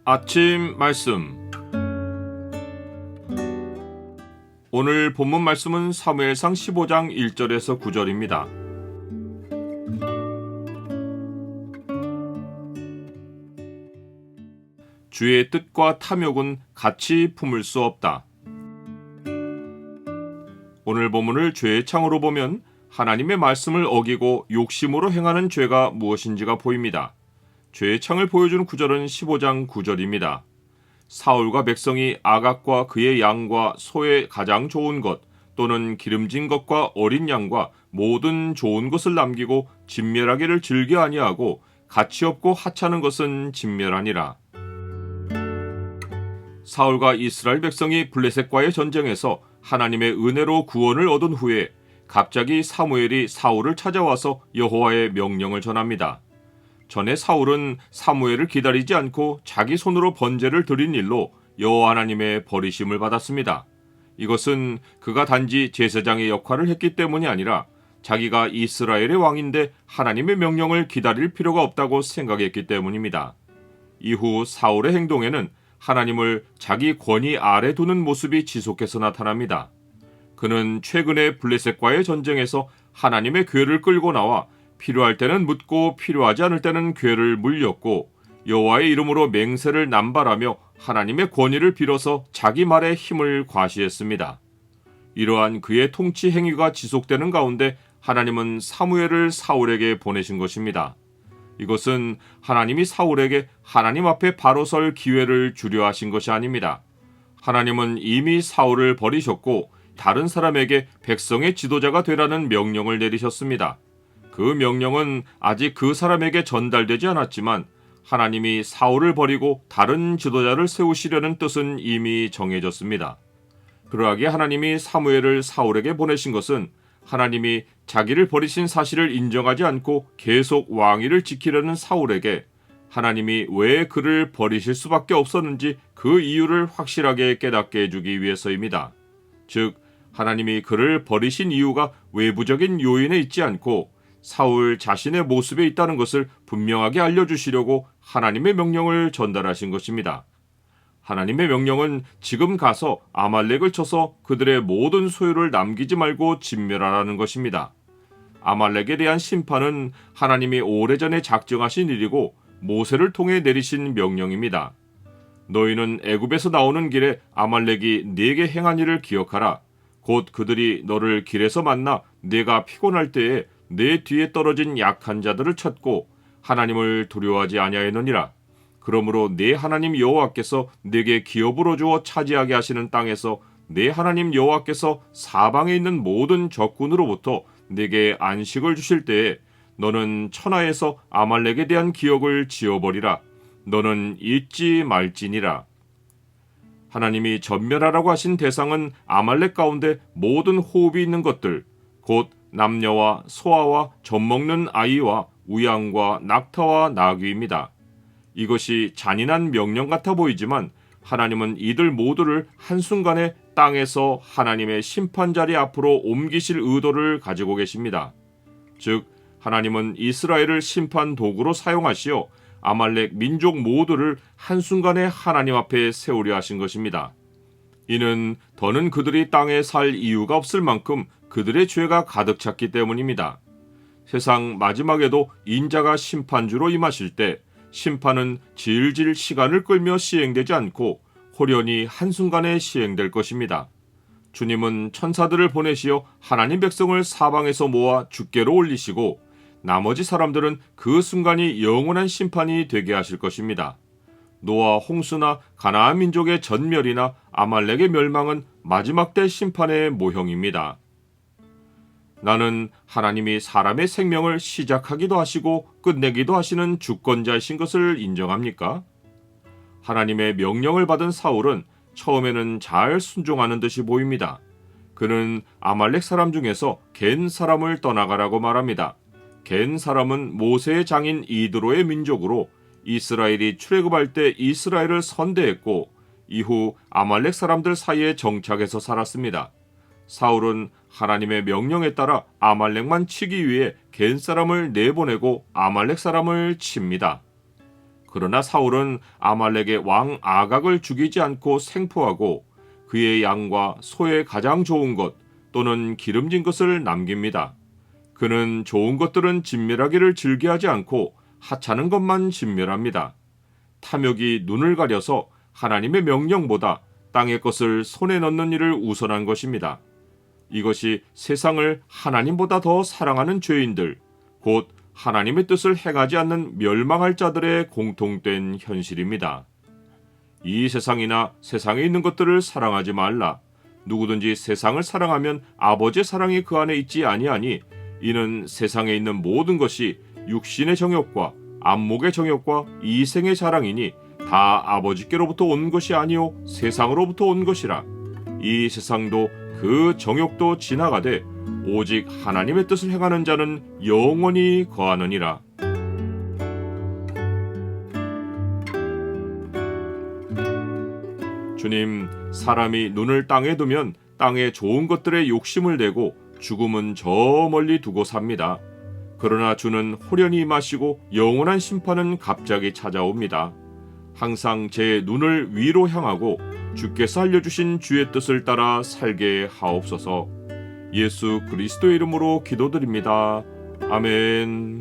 아침 말씀. 오늘 본문 말씀은 사무엘상 15장 1절에서 9절입니다. 주의 뜻과 탐욕은 같이 품을 수 없다. 오늘 본문을 죄의 창으로 보면 하나님의 말씀을 어기고 욕심으로 행하는 죄가 무엇인지가 보입니다. 죄의 창을 보여주는 구절은 15장 9절입니다. 사울과 백성이 아각과 그의 양과 소의 가장 좋은 것 또는 기름진 것과 어린 양과 모든 좋은 것을 남기고 진멸하기를 즐겨 아니하고 가치 없고 하찮은 것은 진멸하니라. 사울과 이스라엘 백성이 블레셋과의 전쟁에서 하나님의 은혜로 구원을 얻은 후에 갑자기 사무엘이 사울을 찾아와서 여호와의 명령을 전합니다. 전에 사울은 사무엘을 기다리지 않고 자기 손으로 번제를 드린 일로 여호와 하나님의 버리심을 받았습니다. 이것은 그가 단지 제사장의 역할을 했기 때문이 아니라 자기가 이스라엘의 왕인데 하나님의 명령을 기다릴 필요가 없다고 생각했기 때문입니다. 이후 사울의 행동에는 하나님을 자기 권위 아래 두는 모습이 지속해서 나타납니다. 그는 최근에 블레셋과의 전쟁에서 하나님의 궤를 끌고 나와 필요할 때는 묻고 필요하지 않을 때는 궤를 물렸고 여호와의 이름으로 맹세를 남발하며 하나님의 권위를 빌어서 자기 말에 힘을 과시했습니다. 이러한 그의 통치 행위가 지속되는 가운데 하나님은 사무엘을 사울에게 보내신 것입니다. 이것은 하나님이 사울에게 하나님 앞에 바로 설 기회를 주려 하신 것이 아닙니다. 하나님은 이미 사울을 버리셨고 다른 사람에게 백성의 지도자가 되라는 명령을 내리셨습니다. 그 명령은 아직 그 사람에게 전달되지 않았지만 하나님이 사울을 버리고 다른 지도자를 세우시려는 뜻은 이미 정해졌습니다. 그러하기에 하나님이 사무엘을 사울에게 보내신 것은 하나님이 자기를 버리신 사실을 인정하지 않고 계속 왕위를 지키려는 사울에게 하나님이 왜 그를 버리실 수밖에 없었는지 그 이유를 확실하게 깨닫게 해주기 위해서입니다. 즉, 하나님이 그를 버리신 이유가 외부적인 요인에 있지 않고 사울 자신의 모습에 있다는 것을 분명하게 알려주시려고 하나님의 명령을 전달하신 것입니다. 하나님의 명령은 지금 가서 아말렉을 쳐서 그들의 모든 소유를 남기지 말고 진멸하라는 것입니다. 아말렉에 대한 심판은 하나님이 오래전에 작정하신 일이고 모세를 통해 내리신 명령입니다. 너희는 애굽에서 나오는 길에 아말렉이 네게 행한 일을 기억하라. 곧 그들이 너를 길에서 만나 네가 피곤할 때에 내 뒤에 떨어진 약한 자들을 쳤고 하나님을 두려워하지 아니하였느니라. 그러므로 네 하나님 여호와께서 네게 기업으로 주어 차지하게 하시는 땅에서 네 하나님 여호와께서 사방에 있는 모든 적군으로부터 네게 안식을 주실 때에 너는 천하에서 아말렉에 대한 기억을 지워버리라. 너는 잊지 말지니라. 하나님이 전멸하라고 하신 대상은 아말렉 가운데 모든 호흡이 있는 것들, 곧 남녀와 소아와 젖먹는 아이와 우양과 낙타와 나귀입니다. 이것이 잔인한 명령 같아 보이지만 하나님은 이들 모두를 한순간에 땅에서 하나님의 심판자리 앞으로 옮기실 의도를 가지고 계십니다. 즉, 하나님은 이스라엘을 심판 도구로 사용하시어 아말렉 민족 모두를 한순간에 하나님 앞에 세우려 하신 것입니다. 이는 더는 그들이 땅에 살 이유가 없을 만큼 그들의 죄가 가득 찼기 때문입니다. 세상 마지막에도 인자가 심판주로 임하실 때 심판은 질질 시간을 끌며 시행되지 않고 호련히 한순간에 시행될 것입니다. 주님은 천사들을 보내시어 하나님 백성을 사방에서 모아 주께로 올리시고 나머지 사람들은 그 순간이 영원한 심판이 되게 하실 것입니다. 노아 홍수나 가나안 민족의 전멸이나 아말렉의 멸망은 마지막 때 심판의 모형입니다. 나는 하나님이 사람의 생명을 시작하기도 하시고 끝내기도 하시는 주권자이신 것을 인정합니까? 하나님의 명령을 받은 사울은 처음에는 잘 순종하는 듯이 보입니다. 그는 아말렉 사람 중에서 겐 사람을 떠나가라고 말합니다. 겐 사람은 모세의 장인 이드로의 민족으로 이스라엘이 출애굽할 때 이스라엘을 선대했고 이후 아말렉 사람들 사이에 정착해서 살았습니다. 사울은 하나님의 명령에 따라 아말렉만 치기 위해 겐 사람을 내보내고 아말렉 사람을 칩니다. 그러나 사울은 아말렉의 왕 아각을 죽이지 않고 생포하고 그의 양과 소의 가장 좋은 것 또는 기름진 것을 남깁니다. 그는 좋은 것들은 진멸하기를 즐겨하지 않고 하찮은 것만 진멸합니다. 탐욕이 눈을 가려서 하나님의 명령보다 땅의 것을 손에 넣는 일을 우선한 것입니다. 이것이 세상을 하나님보다 더 사랑하는 죄인들, 곧 하나님의 뜻을 행하지 않는 멸망할 자들의 공통된 현실입니다. 이 세상이나 세상에 있는 것들을 사랑하지 말라. 누구든지 세상을 사랑하면 아버지의 사랑이 그 안에 있지 아니하니 이는 세상에 있는 모든 것이 육신의 정욕과 안목의 정욕과 이생의 자랑이니 다 아버지께로부터 온 것이 아니요 세상으로부터 온 것이라. 이 세상도 그 정욕도 지나가되 오직 하나님의 뜻을 행하는 자는 영원히 거하느니라. 주님, 사람이 눈을 땅에 두면 땅의 좋은 것들에 욕심을 내고 죽음은 저 멀리 두고 삽니다. 그러나 주는 호련히 임하시고 영원한 심판은 갑자기 찾아옵니다. 항상 제 눈을 위로 향하고 주께서 알려주신 주의 뜻을 따라 살게 하옵소서. 예수 그리스도의 이름으로 기도드립니다. 아멘.